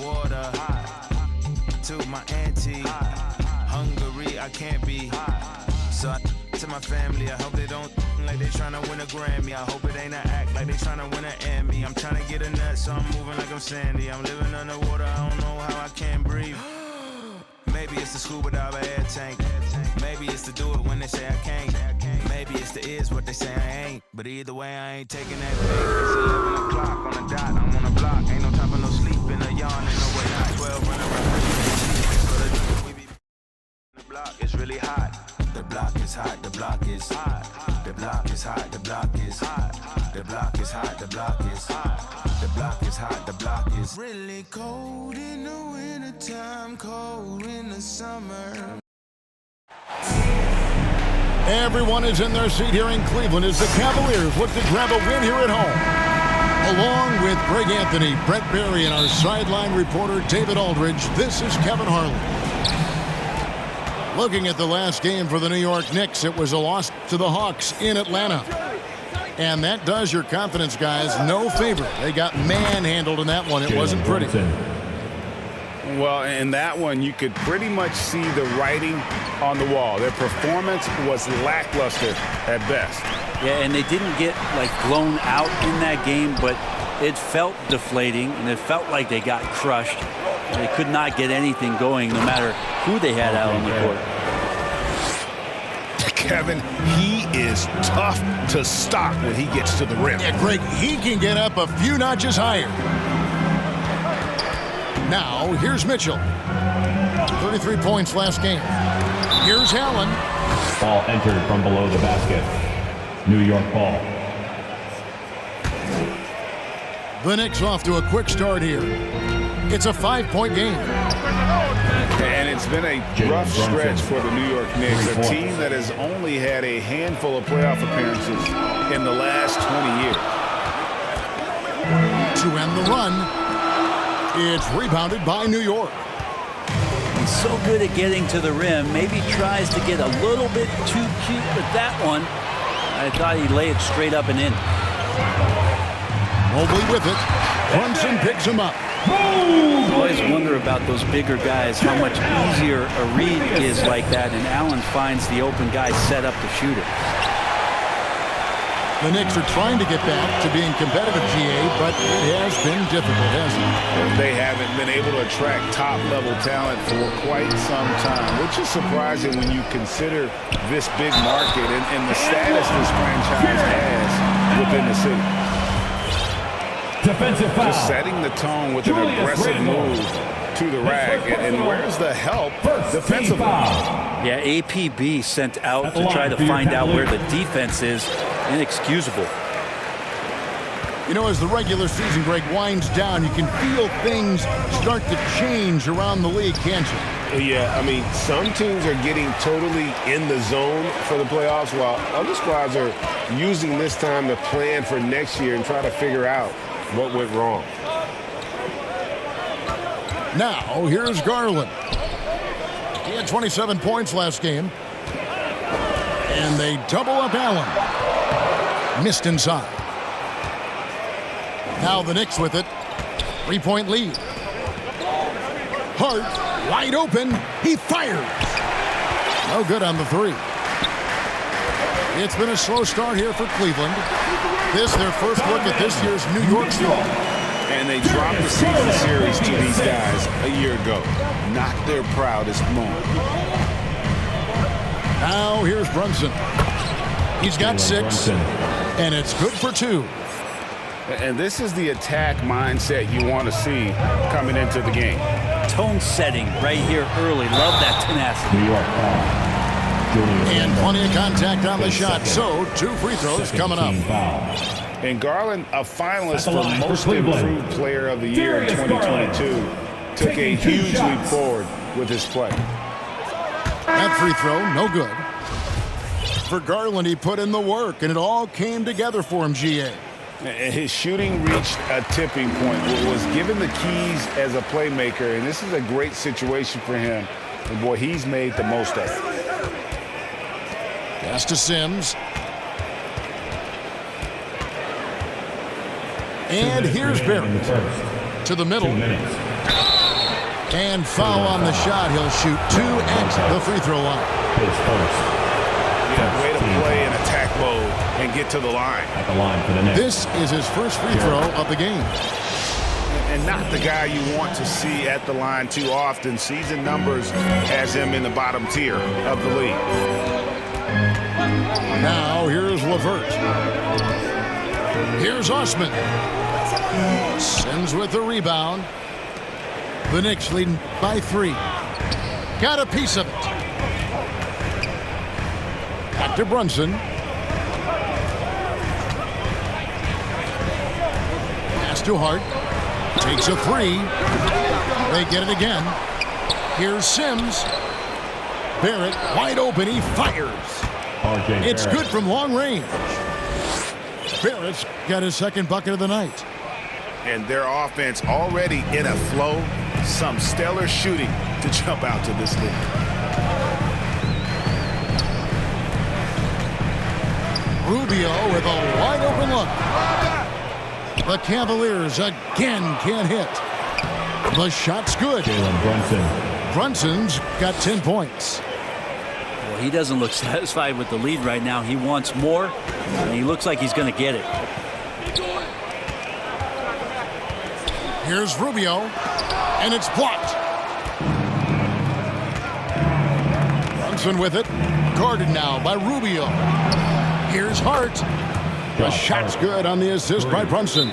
water. To my auntie, hungry, I can't be. So I to my family, I hope they don't like they tryna win a Grammy. I hope it ain't an act like they tryna win an Emmy. I'm tryna get a nut, so I'm moving like I'm Sandy. I'm living underwater, I don't know how I can't breathe. Maybe it's the scuba dive air tank. Maybe it's to do it when they say I can't. Maybe it's the is what they say I ain't. But either way, I ain't taking that bait. It's 11 o'clock on the dot, I'm on the block. Ain't no time for no sleep in a yawn, ain't no way not 12 running around. We be the block, it's really hot. The block is hot, the block is hot. The block is hot, the block is hot. The block is hot, the block is hot. The block is hot, the block is really cold in the wintertime, cold in the summer. Everyone is in their seat here in Cleveland as the Cavaliers look to grab a win here at home. Along with Greg Anthony, Brett Berry, and our sideline reporter David Aldridge, this is Kevin Harlan. Looking at the last game for the New York Knicks, it was a loss to the Hawks in Atlanta. And that does your confidence, guys, no favor. They got manhandled in that one. It wasn't pretty. Well, in that one, you could pretty much see the writing on the wall. Their performance was lackluster at best. Yeah, and they didn't get, like, blown out in that game, but it felt deflating, and it felt like they got crushed. They could not get anything going, no matter who they had out on the court. Kevin, he is tough to stop when he gets to the rim. Yeah, Greg, he can get up a few notches higher. Now, here's Mitchell. 33 points last game. Here's Allen. Ball entered from below the basket. New York ball. The Knicks off to a quick start here. It's a 5-point game. And it's been a rough stretch for the New York Knicks, a team that has only had a handful of playoff appearances in the last 20 years. To end the run, it's rebounded by New York. He's so good at getting to the rim. Maybe tries to get a little bit too cute with that one. I thought he'd lay it straight up and in. Mobley with it. Brunson picks him up. I always wonder about those bigger guys, how much easier a read is like that, and Allen finds the open guy set up to shoot it. The Knicks are trying to get back to being competitive, GA, but it has been difficult, hasn't it? They haven't been able to attract top-level talent for quite some time, which is surprising when you consider this big market and the status this franchise has within the city. Defensive foul. Just setting the tone with an aggressive move to the rack. And where's the help defensively? Yeah, APB sent out to try to find out where the defense is. Inexcusable. You know, as the regular season, Greg, winds down, you can feel things start to change around the league, can't you? Yeah, I mean, some teams are getting totally in the zone for the playoffs, while other squads are using this time to plan for next year and try to figure out what went wrong. Now, here's Garland. He had 27 points last game. And they double up Allen. Missed inside. Now the Knicks with it. 3-point lead. Hart, wide open. He fires. No good on the three. It's been a slow start here for Cleveland. This their first look at this year's New York squad. And they dropped the season series to these guys a year ago. Not their proudest moment. Now here's Brunson. He's got 6, and it's good for 2. And this is the attack mindset you want to see coming into the game. Tone setting right here early. Love that tenacity. New York and plenty of contact on the shot, so 2 free throws coming up. And Garland, a finalist for Most Improved Player of the Year in 2022, took a huge leap forward with his play. That free throw, no good. For Garland, he put in the work, and it all came together for him, GA. His shooting reached a tipping point, was given the keys as a playmaker, and this is a great situation for him. And boy, he's made the most of it. Pass to Sims. And here's Barrett to the middle. And foul on the shot. He'll shoot 2 at the free throw line. His first. Yeah, way to play in attack mode and get to the line. At the line for the Knicks. This is his first free throw of the game. And not the guy you want to see at the line too often. Season numbers has him in the bottom tier of the league. Now here's LeVert. Here's Osman. Sims with the rebound. The Knicks leading by 3. Got a piece of it. Back to Brunson. Pass to Hart. Takes a 3. They get it again. Here's Sims. Barrett wide open. He fires. RJ It's Barrett. good from long range. Barrett's got his second bucket of the night. And their offense already in a flow. Some stellar shooting to jump out to this league. Rubio with a wide open look. The Cavaliers again can't hit. The shot's good. Jalen Brunson. Brunson's got 10 points. Well, he doesn't look satisfied with the lead right now. He wants more, and he looks like he's going to get it. Here's Rubio, and it's blocked. Brunson with it. Guarded now by Rubio. Here's Hart. The shot's good on the assist by Brunson.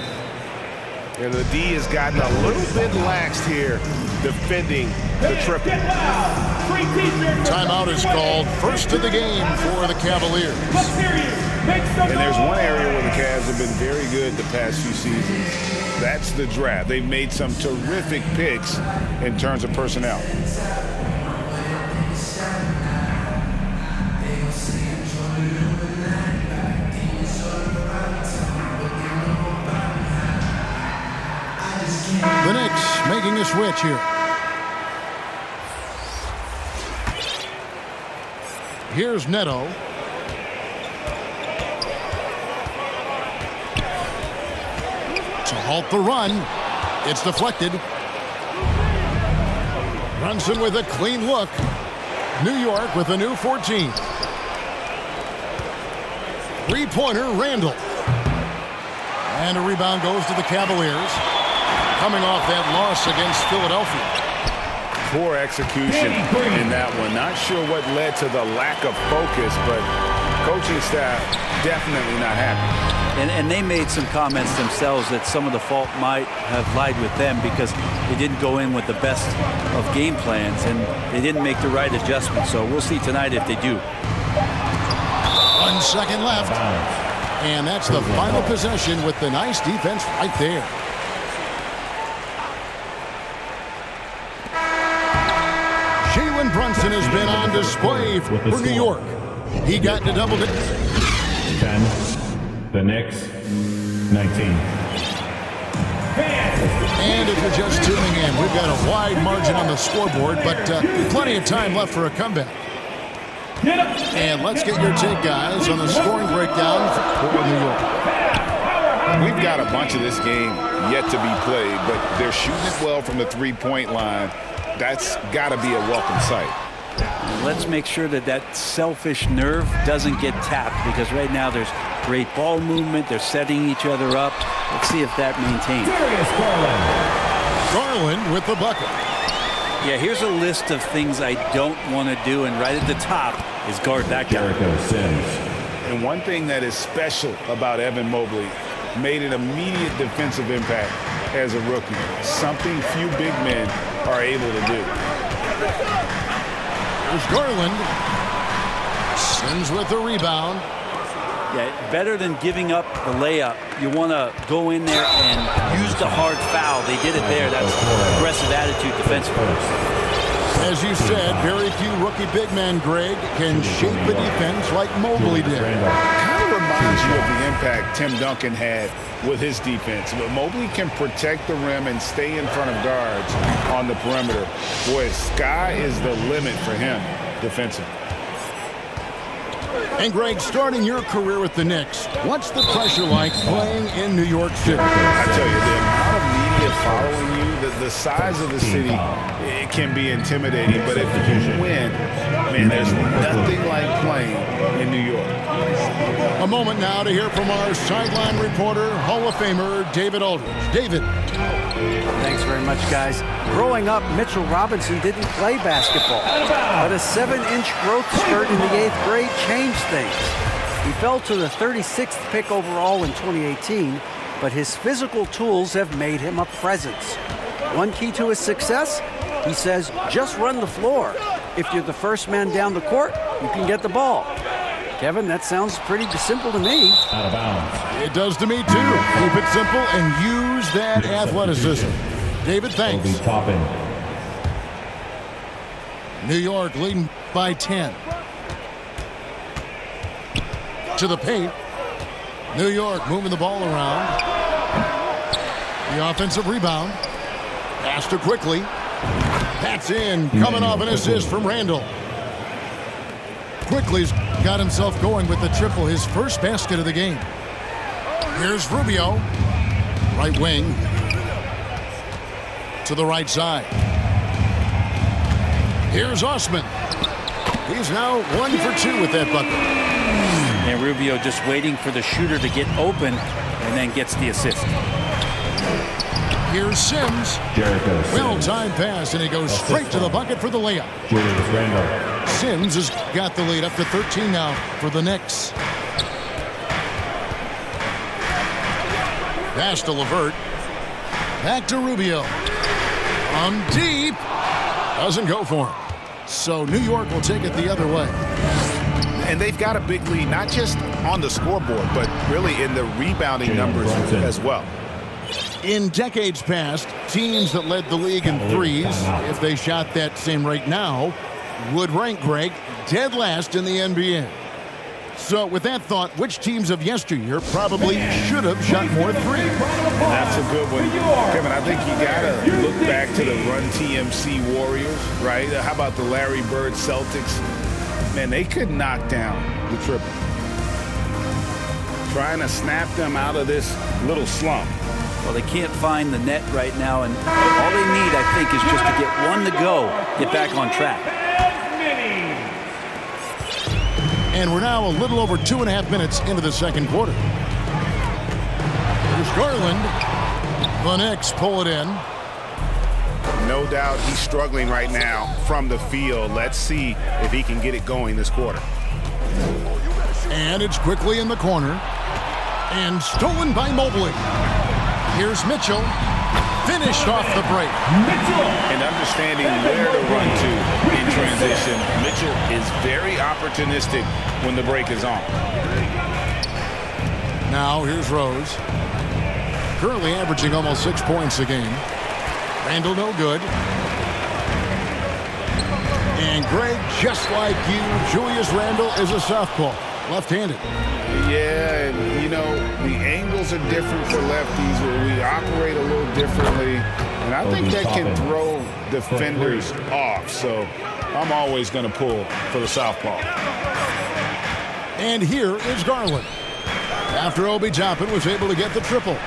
And the D has gotten a little bit laxed here defending the triple. Timeout is called. First of the game for the Cavaliers. And there's one area where the Cavs have been very good the past few seasons. That's the draft. They've made some terrific picks in terms of personnel. The Knicks making a switch here. Here's Neto. To halt the run. It's deflected. Brunson with a clean look. New York with a new 14. Three-pointer, Randall. And a rebound goes to the Cavaliers. Coming off that loss against Philadelphia. Poor execution in that one. Not sure what led to the lack of focus, but coaching staff definitely not happy. And they made some comments themselves that some of the fault might have lied with them because they didn't go in with the best of game plans and they didn't make the right adjustments. So we'll see tonight if they do. 1 second left. And that's the final possession with the nice defense right there. Jalen Brunson has been on display for New York. He got to double digits. 10. The Knicks. 19. And if you're just tuning in, we've got a wide margin on the scoreboard, but plenty of time left for a comeback. And let's get your take, guys, on the scoring breakdown for New York. We've got a bunch of this game yet to be played, but they're shooting it well from the three-point line. That's got to be a welcome sight. Let's make sure that that selfish nerve doesn't get tapped because right now there's great ball movement. They're setting each other up. Let's see if that maintains. Garland with the bucket. Yeah, here's a list of things I don't want to do, and right at the top is guard that guy. Jericho Sims. And one thing that is special about Evan Mobley, made an immediate defensive impact as a rookie. Something few big men are able to do. There's Garland. Sims with the rebound. Yeah, better than giving up the layup. You want to go in there and use the hard foul. They did it there. That's aggressive attitude defensively. As you said, very few rookie big men, Greg, can shape a defense like Mobley did. Kind of reminds you of the impact Tim Duncan had with his defense. But Mobley can protect the rim and stay in front of guards on the perimeter. Boy, sky is the limit for him defensively. And Greg, starting your career with the Knicks, what's the pressure like playing in New York City? I tell you, the amount of media following you, the size of the city, it can be intimidating. But if you win, man, there's nothing like playing in New York. A moment now to hear from our sideline reporter, Hall of Famer David Aldridge. David. Thanks very much, guys. Growing up, Mitchell Robinson didn't play basketball, but a 7-inch growth spurt in the 8th grade changed things. He fell to the 36th pick overall in 2018, but his physical tools have made him a presence. One key to his success, he says, just run the floor. If you're the first man down the court, you can get the ball. Kevin, that sounds pretty simple to me. Out of bounds. It does to me, too. Keep it simple and use that athleticism. David, thanks. Obi Toppin. New York leading by 10. To the paint. New York moving the ball around. The offensive rebound. Passed it quickly. That's in. Coming off an assist from Randall. Quickly's got himself going with the triple, his first basket of the game. Here's Rubio. Right wing. To the right side. Here's Osman. He's now 1 for 2 with that bucket. And Rubio just waiting for the shooter to get open and then gets the assist. Here's Sims. Jericho Sims. Well-timed pass, and he goes straight to the bucket for the layup. Julius Randle. Sims has got the lead up to 13 now for the Knicks. Pass to LeVert. Back to Rubio. From deep. Doesn't go for him. So New York will take it the other way. And they've got a big lead, not just on the scoreboard, but really in the rebounding numbers as well. In decades past, teams that led the league in threes, if they shot that same rate now, would rank, Greg, dead last in the NBA. So with that thought, which teams of yesteryear probably should have shot more threes? That's a good one. Kevin, I think you got to look back to the Run TMC Warriors, right? How about the Larry Bird Celtics? Man, they could knock down the triple. Trying to snap them out of this little slump. Well, they can't find the net right now, and all they need, I think, is just to get one to go, get back on track. And we're now a little over 2.5 minutes into the second quarter. Here's Garland. The Knicks pull it in. No doubt he's struggling right now from the field. Let's see if he can get it going this quarter. And it's quickly in the corner. And stolen by Mobley. Here's Mitchell. Finished off the break. And understanding where to run to in transition. Mitchell is very opportunistic when the break is on. Now here's Rose. Currently averaging almost 6 points a game. Randall no good. And Greg, just like you, Julius Randall is a southpaw. Left-handed. Yeah, and you know, the angles are different for lefties where we operate a little differently. And I think that can throw defenders off. So I'm always going to pull for the southpaw. And here is Garland. After Obi Toppin was able to get the triple.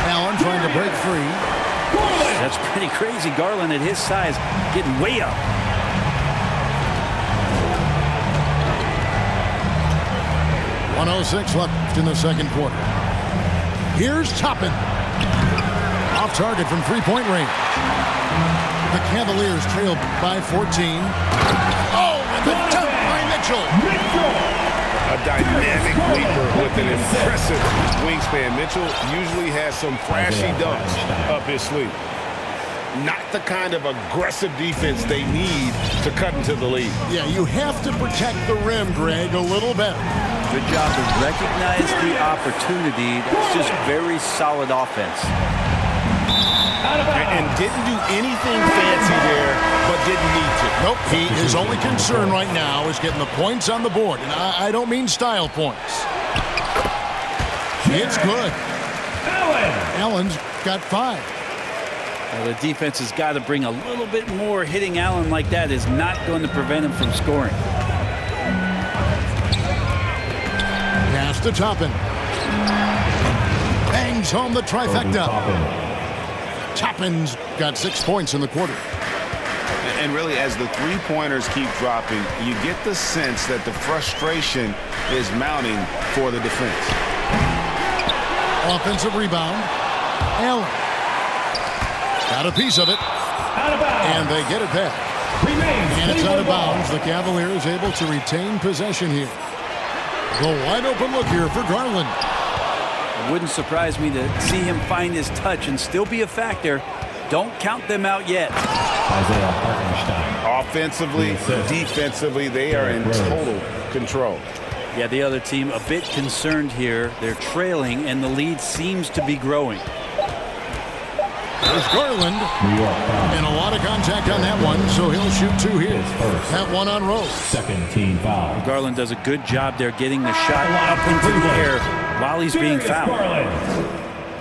Allen trying to break free. That's pretty crazy. Garland at his size getting way up. .106 left in the second quarter. Here's Toppin. Off target from three-point range. The Cavaliers trail by 14. Oh, and the dunk by Mitchell. A dynamic leaper with an impressive wingspan. Mitchell usually has some flashy dunks up his sleeve. Not the kind of aggressive defense they need to cut into the lead. Yeah, you have to protect the rim, Greg, a little better. Good job to recognize the opportunity. That's just very solid offense. And didn't do anything fancy there, but didn't need to. Nope, his only concern right now is getting the points on the board. And I don't mean style points. It's good. Allen's got 5. Well, the defense has got to bring a little bit more. Hitting Allen like that is not going to prevent him from scoring. Pass to Toppin. Bangs home the trifecta. Toppin's got 6 points in the quarter. And really, as the three-pointers keep dropping, you get the sense that the frustration is mounting for the defense. Offensive rebound. Allen. Got a piece of it. Out of bounds. And they get it back. And it's out of bounds. The Cavaliers able to retain possession here. The wide open look here for Garland. It wouldn't surprise me to see him find his touch and still be a factor. Don't count them out yet. Isaiah Hartenstein. Offensively, defensively, they are in total control. Yeah, the other team a bit concerned here. They're trailing, and the lead seems to be growing. There's Garland. New York foul. And a lot of contact on that one, so he'll shoot 2 here. First. That one on Rose. Second team foul. Garland does a good job there getting the shot up into the air while he's being fouled.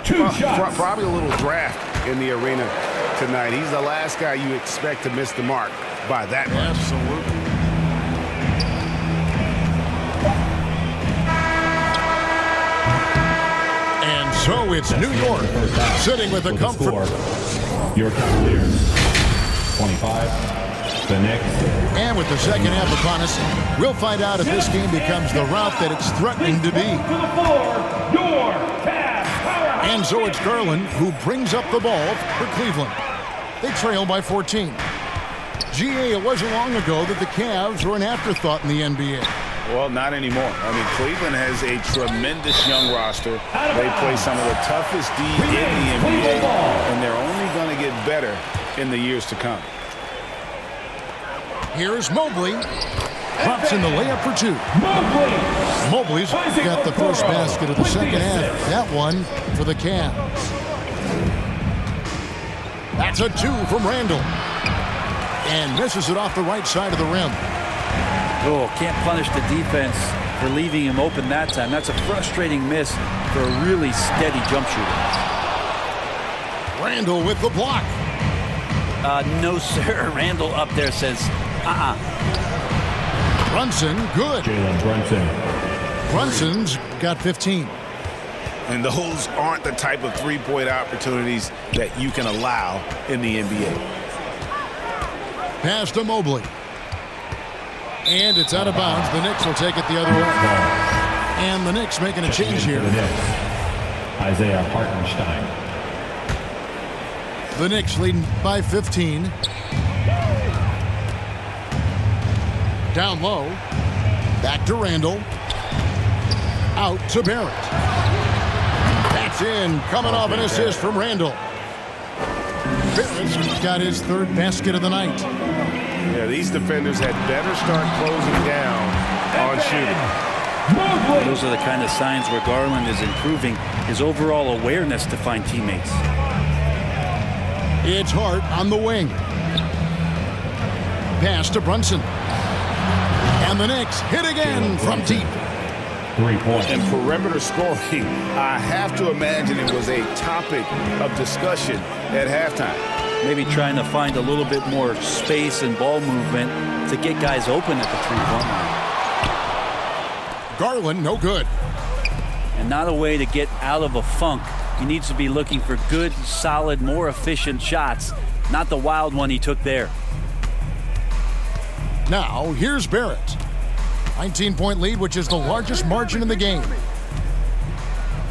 Two shots. Probably a little draft in the arena tonight. He's the last guy you expect to miss the mark by that much. Absolutely. And so it's New York sitting with a comfort. Your Cavaliers 25. The Knicks. And with the second half upon us, we'll find out if this game becomes the route that it's threatening to be. And so it's Garland who brings up the ball for Cleveland. They trail by 14. GA, it wasn't long ago that the Cavs were an afterthought in the NBA. Well, not anymore. I mean, Cleveland has a tremendous young roster. They play some of the toughest D in the NBA, and they're only going to get better in the years to come. Here's Mobley. Drops in the layup for 2. Mobley's got the first basket of the second half. That one for the Cavs. That's a 2 from Randall. And misses it off the right side of the rim. Oh, can't punish the defense for leaving him open that time. That's a frustrating miss for a really steady jump shooter. Randall with the block. No, sir. Randall up there says, Brunson, good. Jalen Brunson. Brunson's got 15. And those aren't the type of three-point opportunities that you can allow in the NBA. Pass to Mobley. And it's out of bounds. The Knicks will take it the other way. And the Knicks making a change here. Isaiah Hartenstein. The Knicks leading by 15. Down low. Back to Randall. Out to Barrett. That's in. Coming off an assist from Randall. Barrett's got his 3rd basket of the night. Yeah, these defenders had better start closing down on shooting. Those are the kind of signs where Garland is improving his overall awareness to find teammates. It's Hart on the wing. Pass to Brunson. And the Knicks hit again from deep. 3 points. And perimeter scoring, I have to imagine it was a topic of discussion at halftime. Maybe trying to find a little bit more space and ball movement to get guys open at the three-point line. Garland, no good. And not a way to get out of a funk. He needs to be looking for good, solid, more efficient shots, not the wild one he took there. Now, here's Barrett. 19-point lead, which is the largest margin in the game.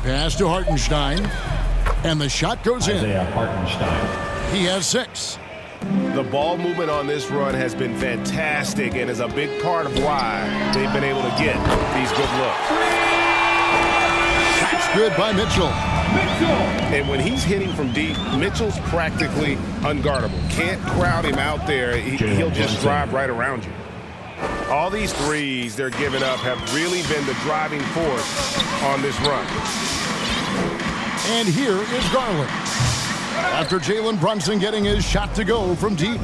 Pass to Hartenstein. And the shot goes in. Isaiah Hartenstein. He has 6. The ball movement on this run has been fantastic and is a big part of why they've been able to get these good looks. That's good by Mitchell. And when he's hitting from deep, Mitchell's practically unguardable. Can't crowd him out there. He'll just drive right around you. All these threes they're giving up have really been the driving force on this run. And here is Garland. After Jalen Brunson getting his shot to go from deep.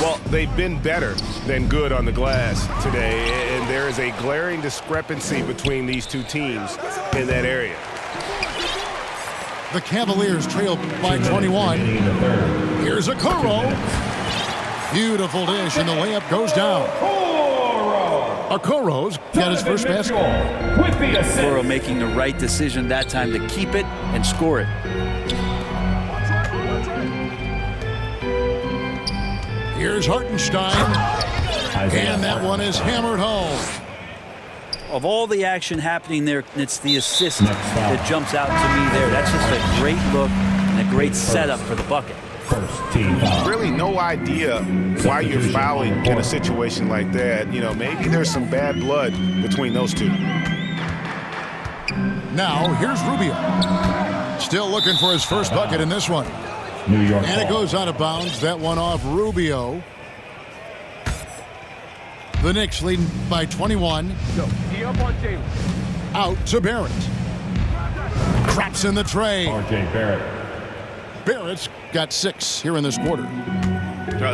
Well, they've been better than good on the glass today, and there is a glaring discrepancy between these two teams in that area. The Cavaliers trail by 21. Here's a Okoro. Beautiful dish, and the layup goes down. Okoro's got his first basket. Okoro making the right decision that time to keep it and score it. Here's Hartenstein. And that one is hammered home. Of all the action happening there, it's the assist that jumps out to me there. That's just a great look and a great setup for the bucket. First team foul. Really no idea why you're fouling in a situation like that. You know, maybe there's some bad blood between those two. Now, here's Rubio. Still looking for his first bucket in this one. New York. And it goes out of bounds. That one off Rubio. The Knicks leading by 21. Out to Barrett. Traps in the tray. R.J. Barrett. Barrett's got 6 here in this quarter.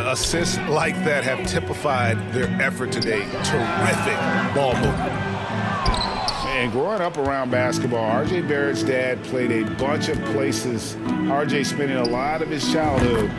Assists like that have typified their effort today. Terrific ball movement. And growing up around basketball, R.J. Barrett's dad played a bunch of places. R.J. spending a lot of his childhood